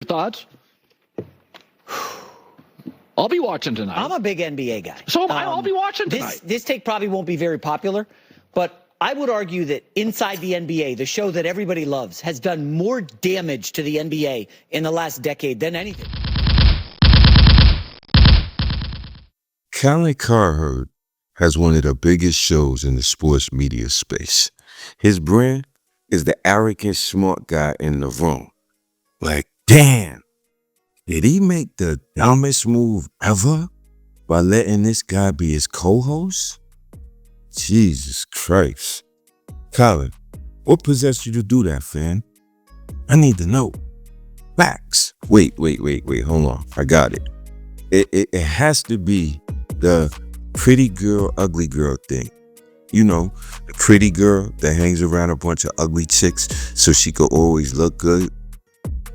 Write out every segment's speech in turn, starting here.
Thoughts? I'll be watching tonight. I'm a big NBA guy. So I'll be watching tonight. This take probably won't be very popular, but I would argue that Inside the NBA, the show that everybody loves, has done more damage to the NBA in the last decade than anything. Colin Cowherd has one of the biggest shows in the sports media space. His brand is the arrogant, smart guy in the room. Like, damn, did he make the dumbest move ever by letting this guy be his co-host? Jesus Christ. Colin, what possessed you to do that, fam? I need to know. Facts. Wait, hold on. I got it. It has to be the pretty girl, ugly girl thing. You know, the pretty girl that hangs around a bunch of ugly chicks so she could always look good.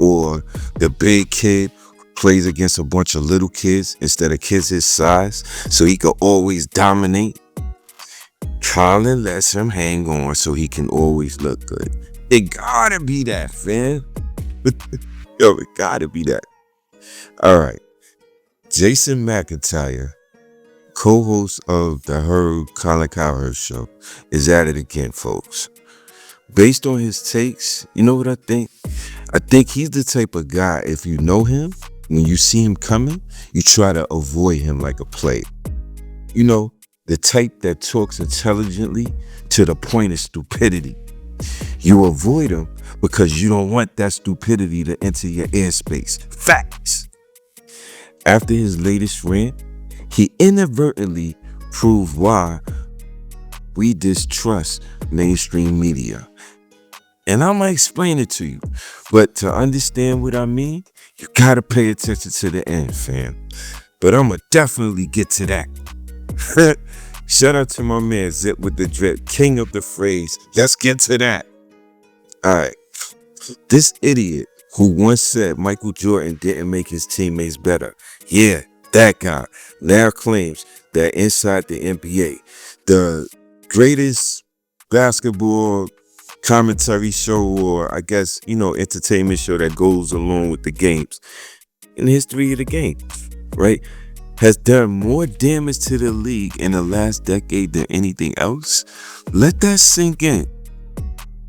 Or the big kid who plays against a bunch of little kids instead of kids his size so he could always dominate. Colin lets him hang on so he can always look good. It gotta be that, fam. Yo, it gotta be that. All right. Jason Mcintyre, co-host of the Colin Cowherd show, is at it again, folks. Based on his takes, you know what I think? I think he's the type of guy, if you know him, when you see him coming, you try to avoid him like a plague. You know, the type that talks intelligently to the point of stupidity. You avoid him because you don't want that stupidity to enter your airspace. Facts. After his latest rant, he inadvertently proved why we distrust mainstream media. And I'm gonna explain it to you. But to understand what I mean, you gotta pay attention to the end, fam. But I'm gonna definitely get to that. Shout out to my man Zip with the drip, king of the phrase. Let's get to that. All right. This idiot who once said Michael Jordan didn't make his teammates better. Yeah, that guy now claims that inside the NBA, the greatest basketball commentary show, or I guess, entertainment show that goes along with the games in the history of the game, right, has done more damage to the league in the last decade than anything else. Let that sink in.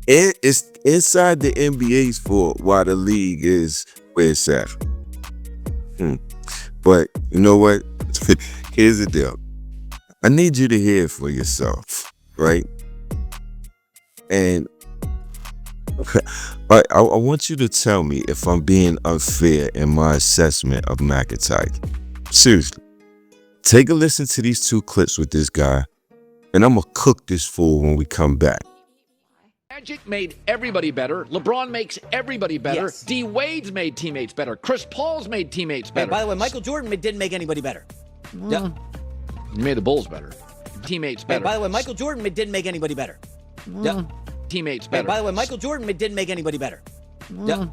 It's inside the NBA's fault why the league is where it's at. But you know what? Here's the deal. I need you to hear it for yourself, right? And I want you to tell me if I'm being unfair in my assessment of McIntyre. Seriously. Take a listen to these two clips with this guy, and I'm going to cook this fool when we come back. Magic made everybody better. LeBron makes everybody better. Yes. D. Wade's made teammates better. Chris Paul's made teammates better. Hey, by the way, Michael Jordan didn't make anybody better. Yeah. He made the Bulls better. Teammates better. Hey, by the way, Michael Jordan didn't make anybody better. Yeah. Teammates Hey, better. by the way, Michael Jordan didn't make anybody better. Yeah.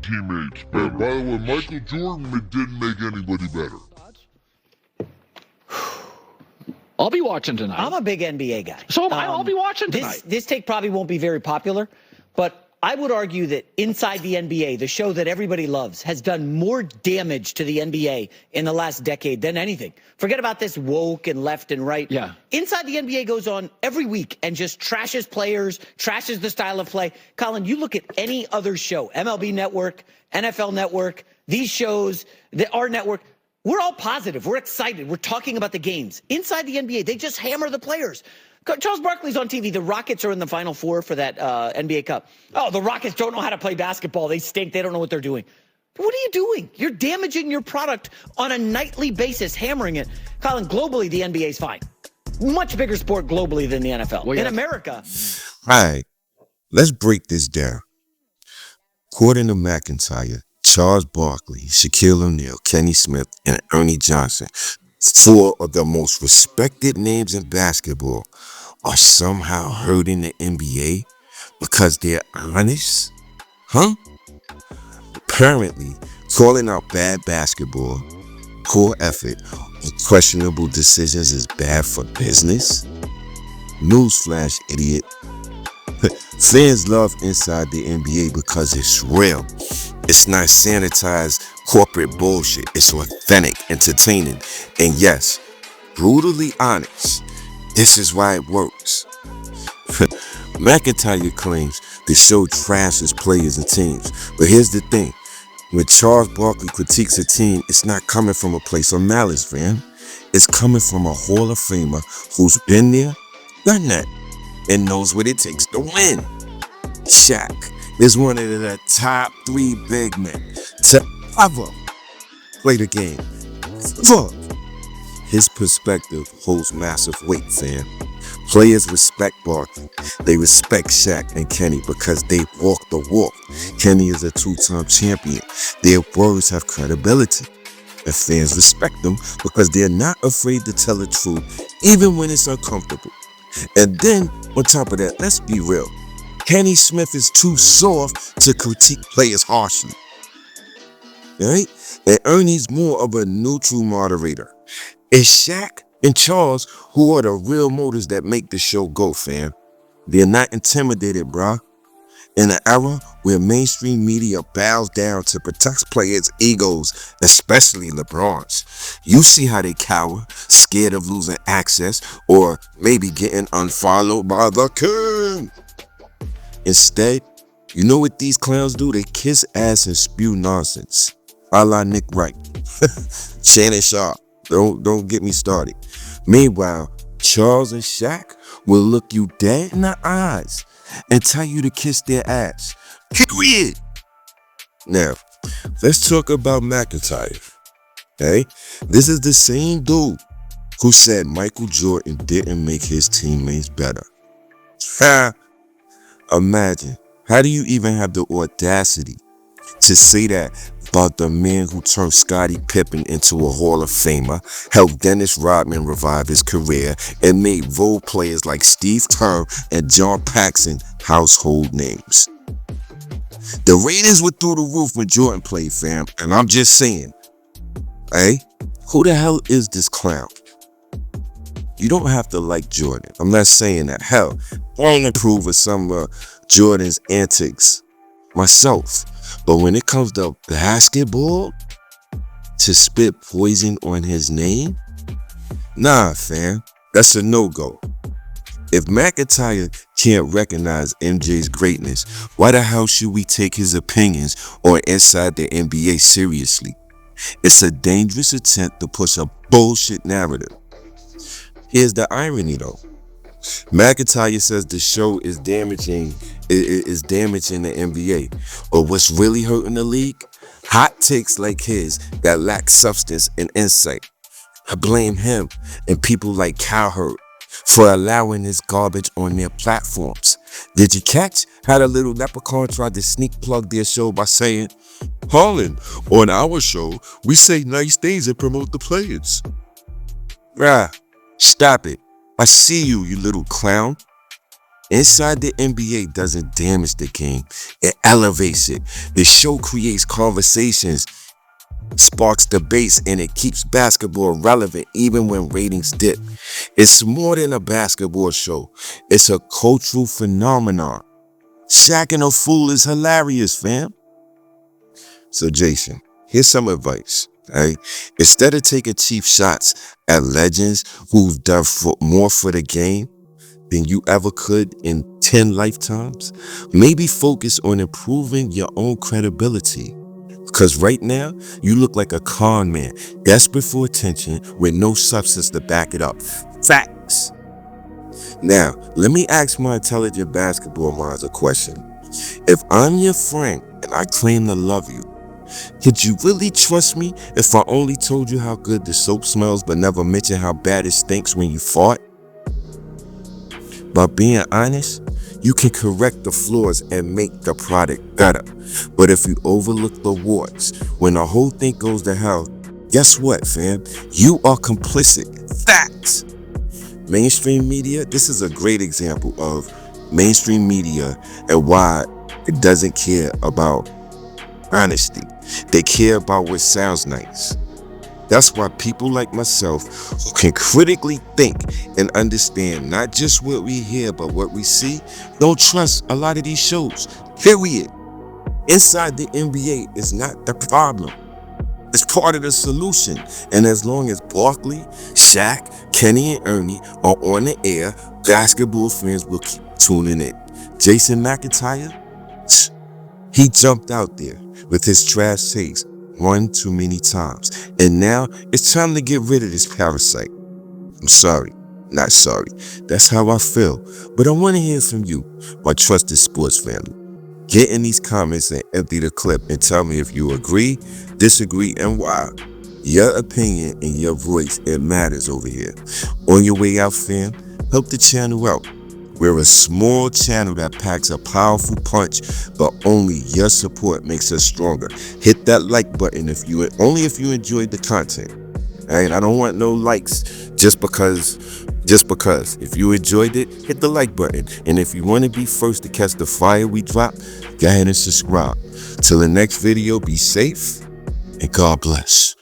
Teammates better. By the way, Michael Jordan didn't make anybody better. I'll be watching tonight. I'm a big NBA guy. So I'll be watching tonight. This take probably won't be very popular, but I would argue that Inside the NBA, the show that everybody loves, has done more damage to the NBA in the last decade than anything. Forget about this woke and left and right. Yeah. Inside the NBA goes on every week and just trashes players, trashes the style of play. Colin, you look at any other show, MLB Network, NFL Network, these shows, our network, we're all positive. We're excited. We're talking about the games. Inside the NBA, they just hammer the players. Charles Barkley's on TV. The Rockets are in the Final Four for that NBA Cup. Oh, the Rockets don't know how to play basketball. They stink. They don't know what they're doing. What are you doing? You're damaging your product on a nightly basis, hammering it. Colin, globally, the NBA is fine. Much bigger sport globally than the NFL. Well, yeah. In America. All right, let's break this down. According to McIntyre, Charles Barkley, Shaquille O'Neal, Kenny Smith, and Ernie Johnson, four of the most respected names in basketball, are somehow hurting the NBA because they're honest? Huh? Apparently, calling out bad basketball, poor effort, and questionable decisions is bad for business? Newsflash, idiot. Fans love Inside the NBA because it's real. It's not sanitized corporate bullshit. It's authentic, entertaining, and yes, brutally honest. This is why it works. McIntyre claims the show trashes players and teams. But here's the thing. When Charles Barkley critiques a team, it's not coming from a place of malice, fam. It's coming from a Hall of Famer who's been there, done that, and knows what it takes to win. Shaq is one of the top 3 big men to ever play the game. Fuck. His perspective holds massive weight, fam. Players respect Barkley. They respect Shaq and Kenny because they walk the walk. Kenny is a 2-time champion. Their words have credibility. And fans respect them because they're not afraid to tell the truth, even when it's uncomfortable. And then, on top of that, let's be real. Kenny Smith is too soft to critique players harshly. Right? And Ernie's more of a neutral moderator. It's Shaq and Charles who are the real motors that make the show go, fam. They're not intimidated, bruh. In an era where mainstream media bows down to protect players' egos, especially LeBron's, you see how they cower, scared of losing access or maybe getting unfollowed by the king. Instead, you know what these clowns do? They kiss ass and spew nonsense. A la Nick Wright. Shannon Sharp. Don't get me started. Meanwhile, Charles and Shaq will look you dead in the eyes and tell you to kiss their ass. Period. Now, let's talk about McIntyre. Okay? This is the same dude who said Michael Jordan didn't make his teammates better. Imagine, how do you even have the audacity to say that about the man who turned Scottie Pippen into a Hall of Famer, helped Dennis Rodman revive his career, and made role players like Steve Kerr and John Paxson household names? The ratings were through the roof when Jordan played, fam, and I'm just saying, hey, who the hell is this clown? You don't have to like Jordan. I'm not saying that. Hell, I don't approve of some Jordan's antics myself. But when it comes to basketball, to spit poison on his name, nah, fam, that's a no-go. If McIntyre can't recognize MJ's greatness, why the hell should we take his opinions on Inside the NBA seriously? It's a dangerous attempt to push a bullshit narrative. Here's the irony though. McIntyre says the show is damaging the NBA. But what's really hurting the league? Hot takes like his that lack substance and insight. I blame him and people like Cowherd for allowing this garbage on their platforms. Did you catch how the little leprechaun tried to sneak plug their show by saying, Colin, on our show, we say nice things and promote the players? Stop it. I see you, you little clown. Inside the NBA doesn't damage the game. It elevates it. The show creates conversations, sparks debates, and it keeps basketball relevant even when ratings dip. It's more than a basketball show. It's a cultural phenomenon. Shaq and a Fool is hilarious, fam. So Jason, here's some advice. Right? Instead of taking cheap shots at legends who've done more for the game than you ever could in 10 lifetimes, maybe focus on improving your own credibility. Because right now, you look like a con man, desperate for attention with no substance to back it up. Facts. Now, let me ask my intelligent basketball minds a question. If I'm your friend and I claim to love you, could you really trust me if I only told you how good the soap smells but never mentioned how bad it stinks when you fart? By being honest, you can correct the flaws and make the product better. But if you overlook the warts, when the whole thing goes to hell, guess what, fam? You are complicit. Facts! Mainstream media, this is a great example of mainstream media and why it doesn't care about honesty. They care about what sounds nice. That's why people like myself who can critically think and understand not just what we hear but what we see don't trust a lot of these shows. Period. inside the NBA is not the problem. It's part of the solution. And as long as Barkley, Shaq, Kenny, and Ernie are on the air, basketball fans will keep tuning in. Jason Mcintyre, he jumped out there with his trash takes one too many times. And now it's time to get rid of this parasite. I'm sorry, not sorry. That's how I feel. But I want to hear from you, my trusted sports family. Get in these comments and empty the clip and tell me if you agree, disagree, and why. Your opinion and your voice, it matters over here. On your way out, fam, help the channel out. We're a small channel that packs a powerful punch, but only your support makes us stronger. Hit that like button only if you enjoyed the content. And I don't want no likes just because. If you enjoyed it, hit the like button. And if you want to be first to catch the fire we drop, go ahead and subscribe. Till the next video, be safe and God bless.